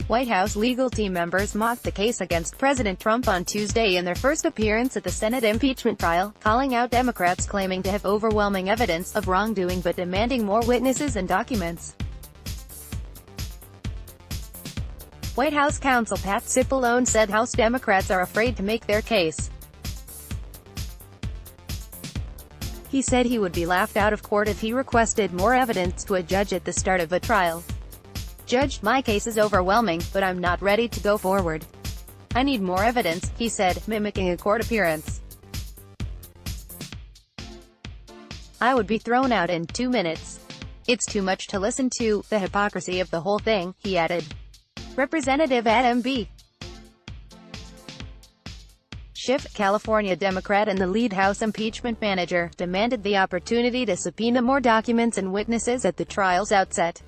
White House legal team members mocked the case against President Trump on Tuesday in their first appearance at the Senate impeachment trial, calling out Democrats claiming to have overwhelming evidence of wrongdoing but demanding more witnesses and documents. White House counsel Pat Cipollone said House Democrats are afraid to make their case. He said he would be laughed out of court if he requested more evidence to a judge at the start of a trial. "Judge, my case is overwhelming, but I'm not ready to go forward. I need more evidence," he said, mimicking a court appearance. "I would be thrown out in 2 minutes. It's too much to listen to, the hypocrisy of the whole thing," he added. Representative Adam B. Schiff, California Democrat and the lead House impeachment manager, demanded the opportunity to subpoena more documents and witnesses at the trial's outset.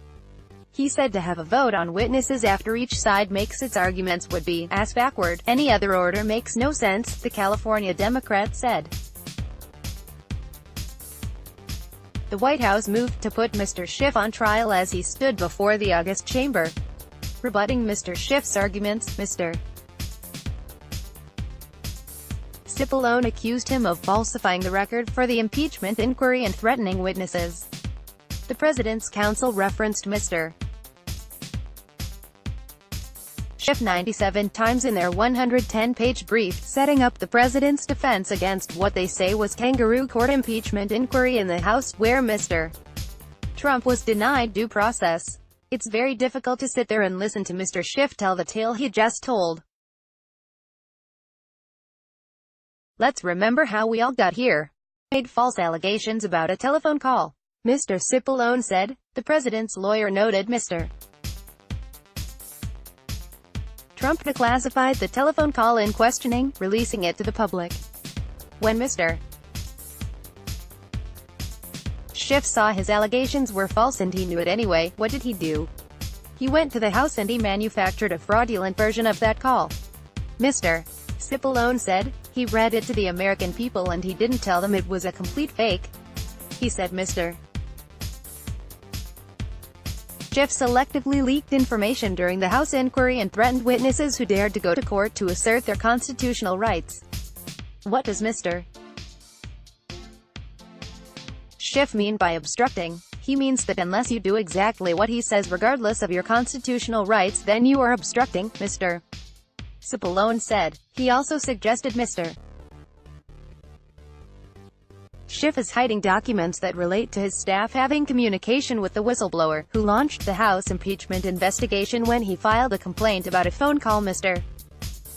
He said to have a vote on witnesses after each side makes its arguments would be ass backward. Any other order makes no sense, the California Democrat said. The White House moved to put Mr. Schiff on trial as he stood before the August chamber. Rebutting Mr. Schiff's arguments, Mr. Cipollone accused him of falsifying the record for the impeachment inquiry and threatening witnesses. The president's counsel referenced Mr. Schiff 97 times in their 110-page brief, setting up the president's defense against what they say was kangaroo court impeachment inquiry in the House, where Mr. Trump was denied due process. "It's very difficult to sit there and listen to Mr. Schiff tell the tale he just told. Let's remember how we all got here. Made false allegations about a telephone call," Mr. Cipollone said. The president's lawyer noted Mr. Trump declassified the telephone call in questioning, releasing it to the public. When Mr. Schiff saw his allegations were false and he knew it anyway, what did he do? He went to the House and he manufactured a fraudulent version of that call. Mr. Cipollone said. He read it to the American people and he didn't tell them it was a complete fake. He said Mr. Schiff selectively leaked information during the House inquiry and threatened witnesses who dared to go to court to assert their constitutional rights. What does Mr. Schiff mean by obstructing? He means that unless you do exactly what he says regardless of your constitutional rights, then you are obstructing, Mr. Cipollone said. He also suggested Mr. Schiff is hiding documents that relate to his staff having communication with the whistleblower, who launched the House impeachment investigation when he filed a complaint about a phone call Mr.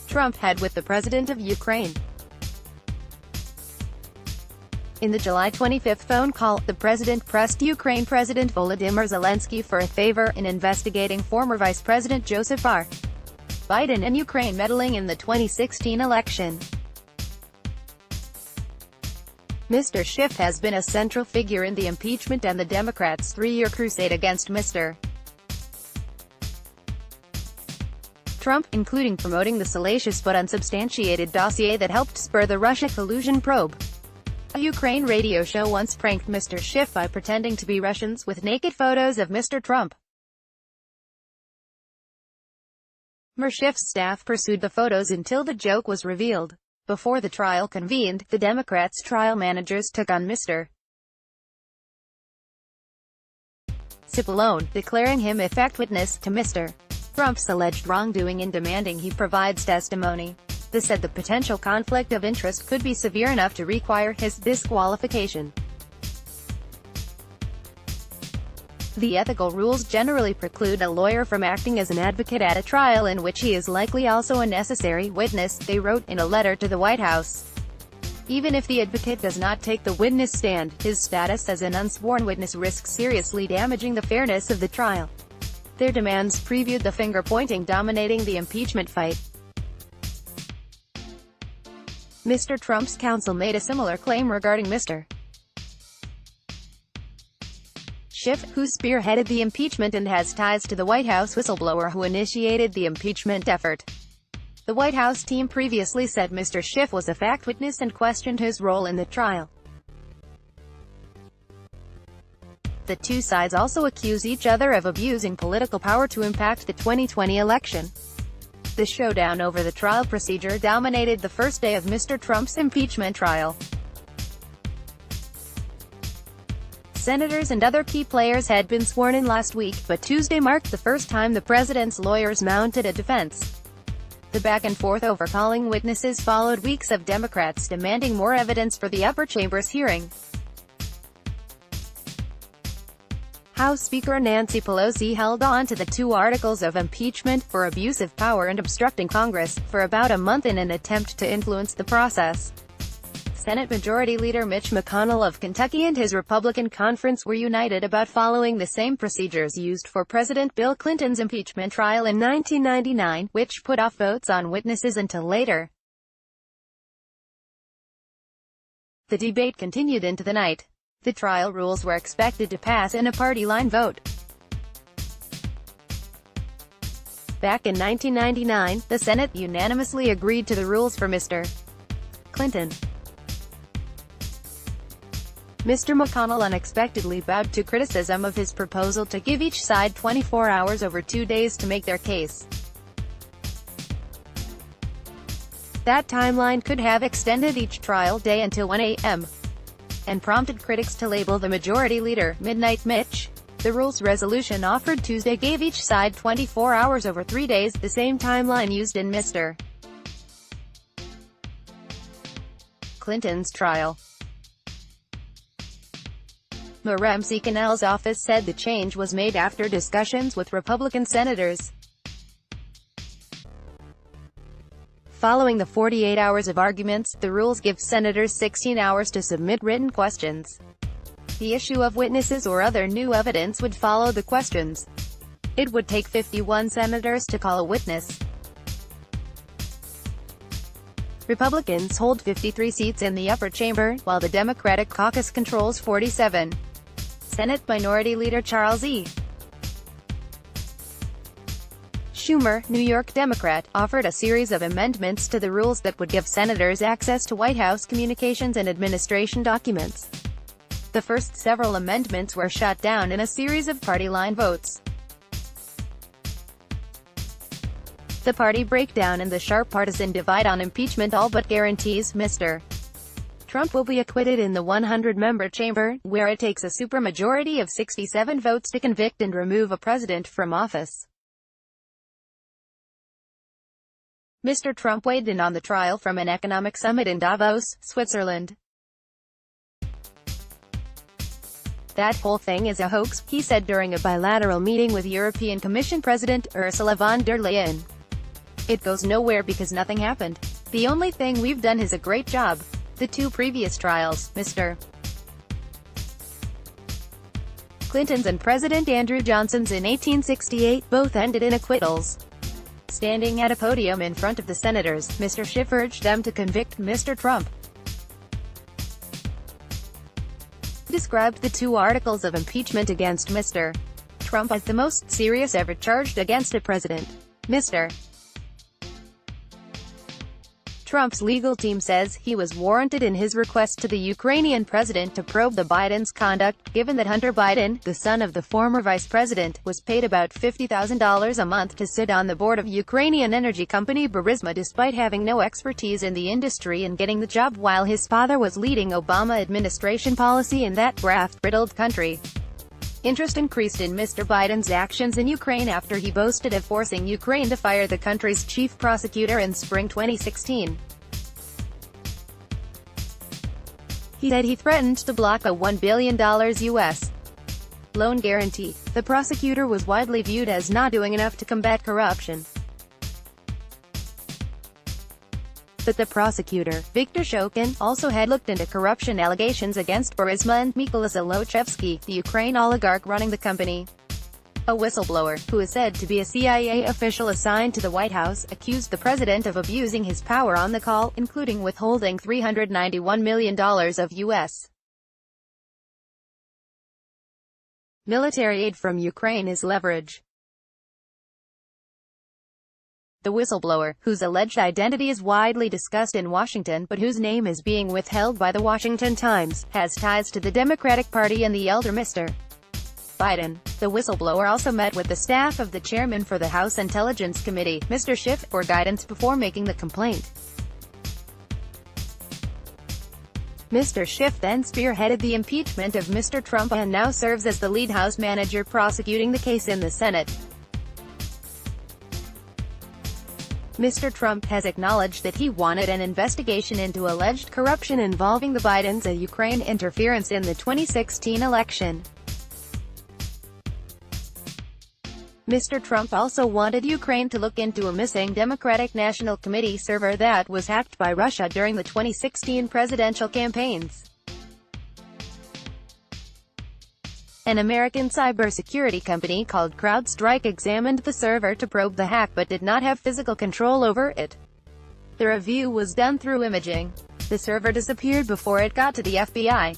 Trump had with the president of Ukraine. In the July 25 phone call, the president pressed Ukraine President Volodymyr Zelensky for a favor in investigating former Vice President Joseph R. Biden and Ukraine meddling in the 2016 election. Mr. Schiff has been a central figure in the impeachment and the Democrats' three-year crusade against Mr. Trump, including promoting the salacious but unsubstantiated dossier that helped spur the Russia collusion probe. A Ukraine radio show once pranked Mr. Schiff by pretending to be Russians with naked photos of Mr. Trump. Mr. Schiff's staff pursued the photos until the joke was revealed. Before the trial convened, the Democrats' trial managers took on Mr. Cipollone, declaring him a fact witness to Mr. Trump's alleged wrongdoing and demanding he provides testimony. They said the potential conflict of interest could be severe enough to require his disqualification. The ethical rules generally preclude a lawyer from acting as an advocate at a trial in which he is likely also a necessary witness, they wrote in a letter to the White House. Even if the advocate does not take the witness stand, his status as an unsworn witness risks seriously damaging the fairness of the trial. Their demands previewed the finger-pointing dominating the impeachment fight. Mr. Trump's counsel made a similar claim regarding Mr. Schiff, who spearheaded the impeachment and has ties to the White House whistleblower who initiated the impeachment effort. The White House team previously said Mr. Schiff was a fact witness and questioned his role in the trial. The two sides also accuse each other of abusing political power to impact the 2020 election. The showdown over the trial procedure dominated the first day of Mr. Trump's impeachment trial. Senators and other key players had been sworn in last week, but Tuesday marked the first time the president's lawyers mounted a defense. The back-and-forth over calling witnesses followed weeks of Democrats demanding more evidence for the upper chamber's hearing. House Speaker Nancy Pelosi held on to the two articles of impeachment, for abuse of power and obstructing Congress, for about a month in an attempt to influence the process. Senate Majority Leader Mitch McConnell of Kentucky and his Republican conference were united about following the same procedures used for President Bill Clinton's impeachment trial in 1999, which put off votes on witnesses until later. The debate continued into the night. The trial rules were expected to pass in a party-line vote. Back in 1999, the Senate unanimously agreed to the rules for Mr. Clinton. Mr. McConnell unexpectedly bowed to criticism of his proposal to give each side 24 hours over 2 days to make their case. That timeline could have extended each trial day until 1 a.m. and prompted critics to label the Majority Leader Midnight Mitch. The rules resolution offered Tuesday gave each side 24 hours over 3 days, the same timeline used in Mr. Clinton's trial. Ramsey Cannell's office said the change was made after discussions with Republican senators. Following the 48 hours of arguments, the rules give senators 16 hours to submit written questions. The issue of witnesses or other new evidence would follow the questions. It would take 51 senators to call a witness. Republicans hold 53 seats in the upper chamber, while the Democratic caucus controls 47. Senate Minority Leader Charles E. Schumer, New York Democrat, offered a series of amendments to the rules that would give senators access to White House communications and administration documents. The first several amendments were shot down in a series of party-line votes. The party breakdown and the sharp partisan divide on impeachment all but guarantees Mr. Trump will be acquitted in the 100-member chamber, where it takes a supermajority of 67 votes to convict and remove a president from office. Mr. Trump weighed in on the trial from an economic summit in Davos, Switzerland. "That whole thing is a hoax," he said during a bilateral meeting with European Commission President Ursula von der Leyen. "It goes nowhere because nothing happened. The only thing we've done is a great job." The two previous trials, Mr. Clinton's and President Andrew Johnson's in 1868, both ended in acquittals. Standing at a podium in front of the senators, Mr. Schiff urged them to convict Mr. Trump. He described the two articles of impeachment against Mr. Trump as the most serious ever charged against a president. Mr. Trump's legal team says he was warranted in his request to the Ukrainian president to probe the Biden's conduct, given that Hunter Biden, the son of the former vice president, was paid about $50,000 a month to sit on the board of Ukrainian energy company Burisma despite having no expertise in the industry and getting the job while his father was leading Obama administration policy in that graft-riddled country. Interest increased in Mr. Biden's actions in Ukraine after he boasted of forcing Ukraine to fire the country's chief prosecutor in spring 2016. He said he threatened to block a $1 billion U.S. loan guarantee. The prosecutor was widely viewed as not doing enough to combat corruption. But the prosecutor, Viktor Shokin, also had looked into corruption allegations against Burisma and Mykola Zlochevsky, the Ukraine oligarch running the company. A whistleblower, who is said to be a CIA official assigned to the White House, accused the president of abusing his power on the call, including withholding $391 million of U.S. military aid from Ukraine as leverage. The whistleblower, whose alleged identity is widely discussed in Washington but whose name is being withheld by the Washington Times, has ties to the Democratic Party and the elder Mr. Biden. The whistleblower also met with the staff of the chairman for the House Intelligence Committee, Mr. Schiff, for guidance before making the complaint. Mr. Schiff then spearheaded the impeachment of Mr. Trump and now serves as the lead House manager prosecuting the case in the Senate. Mr. Trump has acknowledged that he wanted an investigation into alleged corruption involving the Bidens and Ukraine interference in the 2016 election. Mr. Trump also wanted Ukraine to look into a missing Democratic National Committee server that was hacked by Russia during the 2016 presidential campaigns. An American cybersecurity company called CrowdStrike examined the server to probe the hack but did not have physical control over it. The review was done through imaging. The server disappeared before it got to the FBI.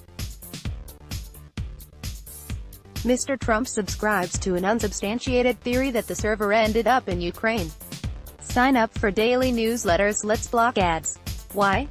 Mr. Trump subscribes to an unsubstantiated theory that the server ended up in Ukraine. Sign up for daily newsletters. Let's block ads. Why?